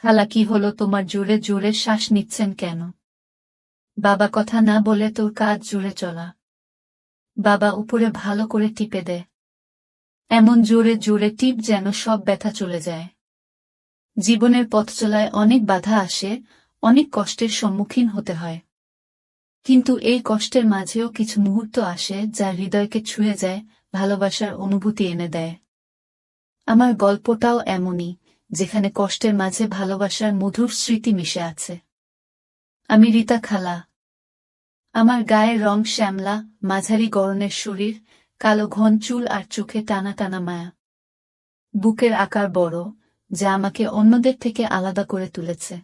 খালা, কি হলো তোমার? জোরে জোরে শ্বাস নিচ্ছেন কেন? বাবা কথা না বলে তোর কাজ জোরে চলা। বাবা উপরে ভালো করে টিপে দে, এমন জোরে জোরে টিপ যেন সব ব্যথা চলে যায়। জীবনের পথ চলায় অনেক বাধা আসে, অনেক কষ্টের সম্মুখীন হতে হয়, কিন্তু এই কষ্টের মাঝেও কিছু মুহূর্ত আসে যা হৃদয়কে ছুঁয়ে যায়, ভালোবাসার অনুভূতি এনে দেয়। আমার গল্পটাও এমনই, যেখানে কষ্টের মাঝে ভালোবাসার মধুর স্মৃতি মিশে আছে। আমি রীতা খালা। আমার গায়ের রং শ্যামলা, মাঝারি গড়নের শরীর, কালো ঘন চুল আর চোখে টানা টানা মায়া। বুকের আকার বড়, যা আমাকে অন্যদের থেকে আলাদা করে তুলেছে।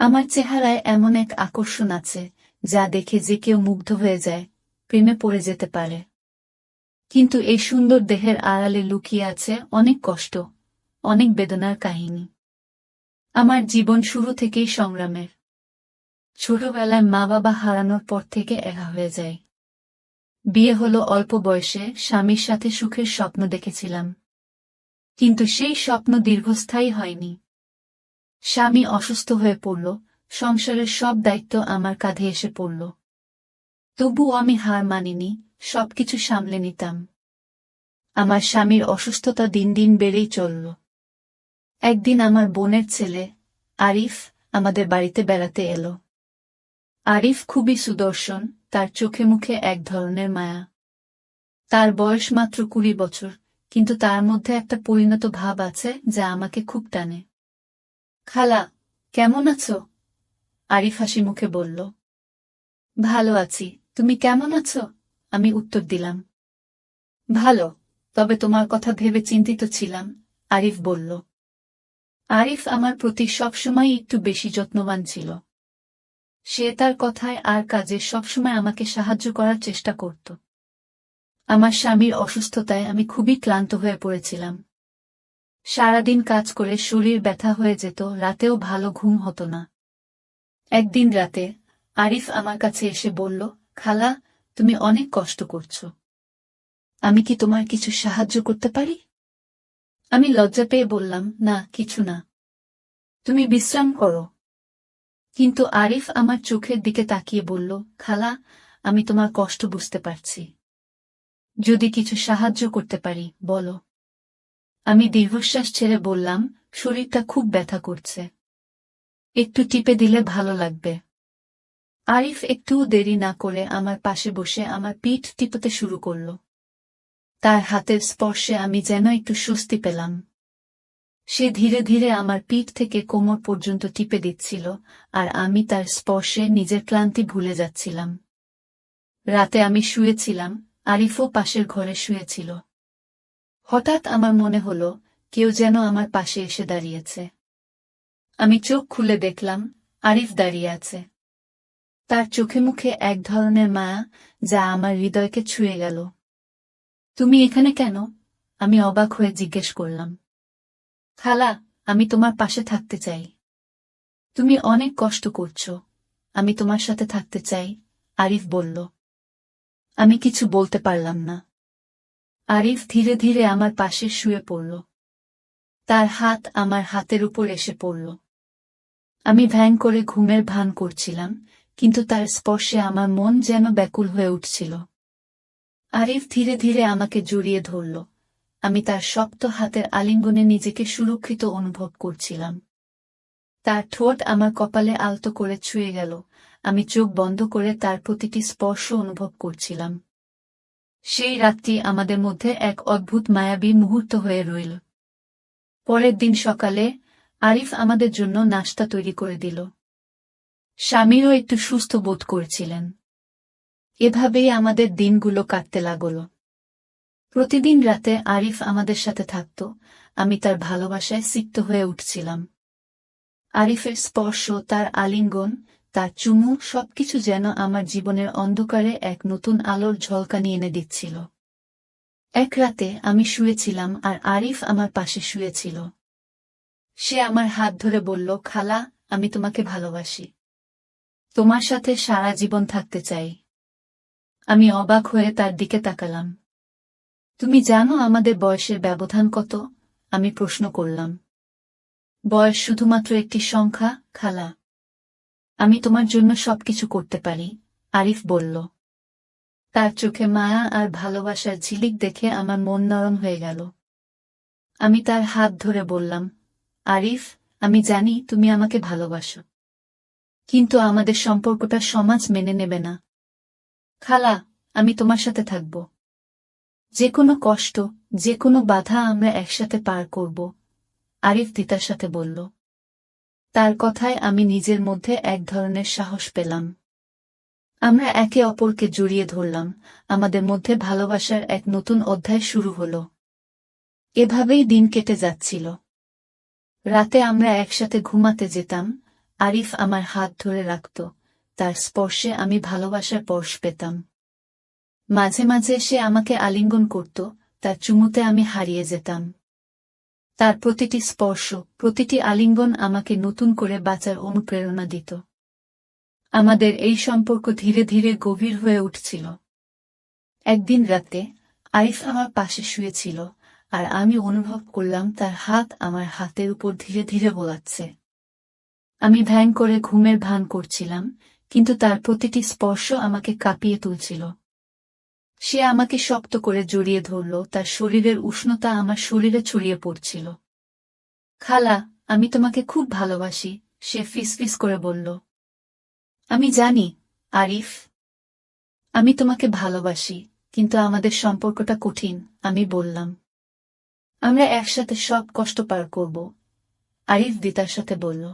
আমার চেহারায় এমন এক আকর্ষণ আছে, যা দেখে যে কেউ মুগ্ধ হয়ে যায়, প্রেমে পড়ে যেতে পারে। কিন্তু এই সুন্দর দেহের আড়ালে লুকিয়ে আছে অনেক কষ্ট, অনেক বেদনার কাহিনী। আমার জীবন শুরু থেকেই সংগ্রামের। ছোটবেলায় মা বাবা হারানোর পর থেকে একা হয়ে যায়। বিয়ে হলো অল্প বয়সে, স্বামীর সাথে সুখের স্বপ্ন দেখেছিলাম, কিন্তু সেই স্বপ্ন দীর্ঘস্থায়ী হয়নি। স্বামী অসুস্থ হয়ে পড়ল, সংসারের সব দায়িত্ব আমার কাঁধে এসে পড়ল। তবুও আমি হার মানিনি, সবকিছু সামলে নিতাম। আমার স্বামীর অসুস্থতা দিন দিন বেড়েই চলল। একদিন আমার বোনের ছেলে আরিফ আমাদের বাড়িতে বেড়াতে এলো। আরিফ খুবই সুদর্শন, তার চোখে মুখে এক ধরনের মায়া। তার বয়স মাত্র 20 বছর, কিন্তু তার মধ্যে একটা পরিণত ভাব আছে যা আমাকে খুব টানে। খালা, কেমন আছো? আরিফ হাসি মুখে বলল। ভালো আছি, তুমি কেমন আছো? আমি উত্তর দিলাম। ভালো, তবে তোমার কথা ভেবে চিন্তিত ছিলাম, আরিফ বলল। আরিফ আমার প্রতি সবসময় একটু বেশি যত্নবান ছিল। সে তার কথায় আর কাজে সবসময় আমাকে সাহায্য করার চেষ্টা করত। আমার স্বামীর অসুস্থতায় আমি খুবই ক্লান্ত হয়ে পড়েছিলাম। সারাদিন কাজ করে শরীর ব্যথা হয়ে যেত, রাতেও ভালো ঘুম হতো না। একদিন রাতে আরিফ আমার কাছে এসে বলল, খালা, তুমি অনেক কষ্ট করছো। আমি কি তোমার কিছু সাহায্য করতে পারি? আমি লজ্জা পেয়ে বললাম, না, কিছু না, তুমি বিশ্রাম করো। কিন্তু আরিফ আমার চোখের দিকে তাকিয়ে বলল, খালা, আমি তোমার কষ্ট বুঝতে পারছি। যদি কিছু সাহায্য করতে পারি, বলো। আমি দীর্ঘশ্বাস ছেড়ে বললাম, শরীরটা খুব ব্যথা করছে, একটু টিপে দিলে ভালো লাগবে। আরিফ একটুও দেরি না করে আমার পাশে বসে আমার পিঠ টিপতে শুরু করল। তার হাতের স্পর্শে আমি যেন একটু স্বস্তি পেলাম। সে ধীরে ধীরে আমার পিঠ থেকে কোমর পর্যন্ত টিপে দিচ্ছিল, আর আমি তার স্পর্শে নিজের ক্লান্তি ভুলে যাচ্ছিলাম। রাতে আমি শুয়েছিলাম, আরিফও পাশের ঘরে শুয়েছিল। হঠাৎ আমার মনে হলো, কেউ যেন আমার পাশে এসে দাঁড়িয়েছে। আমি চোখ খুলে দেখলাম, আরিফ দাঁড়িয়ে আছে। তার চোখে মুখে এক ধরনের মায়া, যা আমার হৃদয়কে ছুঁয়ে গেল। তুমি এখানে কেন? আমি অবাক হয়ে জিজ্ঞেস করলাম। খালা, আমি তোমার পাশে থাকতে চাই। তুমি অনেক কষ্ট করছো, আমি তোমার সাথে থাকতে চাই, আরিফ বলল। আমি কিছু বলতে পারলাম না। আরিফ ধীরে ধীরে আমার পাশে শুয়ে পড়ল। তার হাত আমার হাতের উপর এসে পড়ল। আমি ভ্যাং করে ঘুমের ভান করছিলাম, কিন্তু তার স্পর্শে আমার মন যেন ব্যাকুল হয়ে উঠছিল। আরিফ ধীরে ধীরে আমাকে জড়িয়ে ধরল। আমি তার শক্ত হাতের আলিঙ্গনে নিজেকে সুরক্ষিত অনুভব করছিলাম। তার ঠোঁট আমার কপালে আলতো করে ছুঁয়ে গেল, আমি চোখ বন্ধ করে তার প্রতিটি স্পর্শ অনুভব করছিলাম। সেই রাতটি আমাদের মধ্যে এক অদ্ভুত মায়াবী মুহূর্ত হয়ে রইল। পরের দিন সকালে আরিফ আমাদের জন্য নাশতা তৈরি করে দিল। স্বামীও একটু সুস্থ বোধ করছিলেন। এভাবেই আমাদের দিনগুলো কাটতে লাগল। প্রতিদিন রাতে আরিফ আমাদের সাথে থাকত, আমি তার ভালোবাসায় সিক্ত হয়ে উঠছিলাম। আরিফের স্পর্শ, তার আলিঙ্গন, তার চুমু, সবকিছু যেন আমার জীবনের অন্ধকারে এক নতুন আলোর ঝলকানি এনে দিচ্ছিল। এক রাতে আমি শুয়েছিলাম আর আরিফ আমার পাশে শুয়েছিল। সে আমার হাত ধরে বলল, খালা, আমি তোমাকে ভালোবাসি। তোমার সাথে সারা জীবন থাকতে চাই। আমি অবাক হয়ে তার দিকে তাকালাম। তুমি জানো আমাদের বয়সের ব্যবধান কত? আমি প্রশ্ন করলাম। বয়স শুধুমাত্র একটি সংখ্যা, খালা। আমি তোমার জন্য সবকিছু করতে পারি, আরিফ বলল। তার চোখে মায়া আর ভালোবাসার ঝিলিক দেখে আমার মন নরম হয়ে গেল। আমি তার হাত ধরে বললাম, আরিফ, আমি জানি তুমি আমাকে ভালোবাসো, কিন্তু আমাদের সম্পর্কটা সমাজ মেনে নেবে না। খালা, আমি তোমার সাথে থাকব। যে কোনো কষ্ট, যে কোনো বাধা আমরা একসাথে পার করব, আরিফ দিতার সাথে বলল। তার কথায় আমি নিজের মধ্যে এক ধরনের সাহস পেলাম। আমরা একে অপরকে জড়িয়ে ধরলাম, আমাদের মধ্যে ভালোবাসার এক নতুন অধ্যায় শুরু হলো। এভাবেই দিন কেটে যাচ্ছিল। রাতে আমরা একসাথে ঘুমাতে যেতাম, আরিফ আমার হাত ধরে রাখত, তার স্পর্শে আমি ভালোবাসার পরশ পেতাম। মাঝে মাঝে সে আমাকে আলিঙ্গন করত, তার চুমুতে আমি হারিয়ে যেতাম। তার প্রতিটি স্পর্শ, প্রতিটি আলিঙ্গন আমাকে নতুন করে বাঁচার অনুপ্রেরণা দিত। আমাদের এই সম্পর্ক ধীরে ধীরে গভীর হয়ে উঠছিল। একদিন রাতে আরিফ আমার পাশে শুয়েছিল, আর আমি অনুভব করলাম তার হাত আমার হাতের উপর ধীরে ধীরে বোলাচ্ছে। আমি ভ্যাং করে ঘুমের ভান করছিলাম, কিন্তু তার প্রতিটি স্পর্শ আমাকে কাঁপিয়ে তুলছিল। সে আমাকে শক্ত করে জড়িয়ে ধরল, তার শরীরের উষ্ণতা আমার শরীরে ছড়িয়ে পড়ছিল। খালা, আমি তোমাকে খুব ভালোবাসি, সে ফিসফিস করে বলল। আমি জানি, আরিফ। আমি তোমাকে ভালোবাসি, কিন্তু আমাদের সম্পর্কটা কঠিন, আমি বললাম। আমরা একসাথে সব কষ্ট পার করব, আরিফ দিতার সাথে বলল।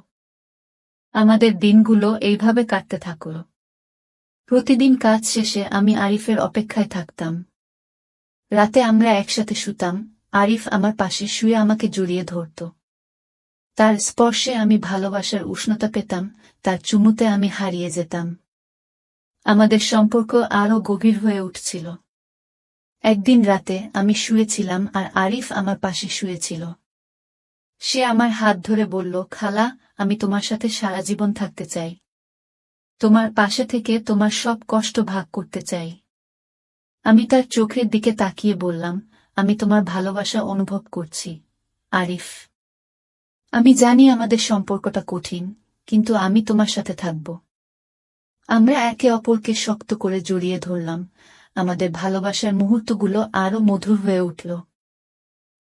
আমাদের দিনগুলো এইভাবে কাটতে থাকল। প্রতিদিন কাজ শেষে আমি আরিফের অপেক্ষায় থাকতাম। রাতে আমরা একসাথে শুতাম, আরিফ আমার পাশে শুয়ে আমাকে জড়িয়ে ধরত। তার স্পর্শে আমি ভালোবাসার উষ্ণতা পেতাম, তার চুমুতে আমি হারিয়ে যেতাম। আমাদের সম্পর্ক আরও গভীর হয়ে উঠছিল। একদিন রাতে আমি শুয়েছিলাম আর আরিফ আমার পাশে শুয়েছিল। সে আমার হাত ধরে বলল, খালা, আমি তোমার সাথে সারা জীবন থাকতে চাই। তোমার পাশে থেকে তোমার সব কষ্ট ভাগ করতে চাই। আমি তার চোখের দিকে তাকিয়ে বললাম, আমি তোমার ভালোবাসা অনুভব করছি, আরিফ। আমি জানি আমাদের সম্পর্কটা কঠিন, কিন্তু আমি তোমার সাথে থাকব। আমরা একে অপরকে শক্ত করে জড়িয়ে ধরলাম, আমাদের ভালোবাসার মুহূর্তগুলো আরও মধুর হয়ে উঠল।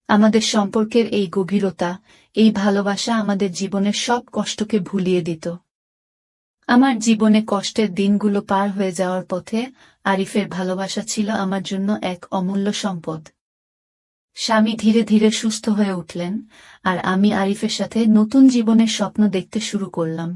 আমাদের সম্পর্কের এই গভীরতা, এই ভালোবাসা আমাদের জীবনের সব কষ্টকে ভুলিয়ে দিত। আমার জীবনে কষ্টের দিনগুলো পার হয়ে যাওয়ার পথে আরিফের ভালোবাসা ছিল আমার জন্য এক অমূল্য সম্পদ। স্বামী ধীরে ধীরে সুস্থ হয়ে উঠলেন, আর আমি আরিফের সাথে নতুন জীবনের স্বপ্ন দেখতে শুরু করলাম।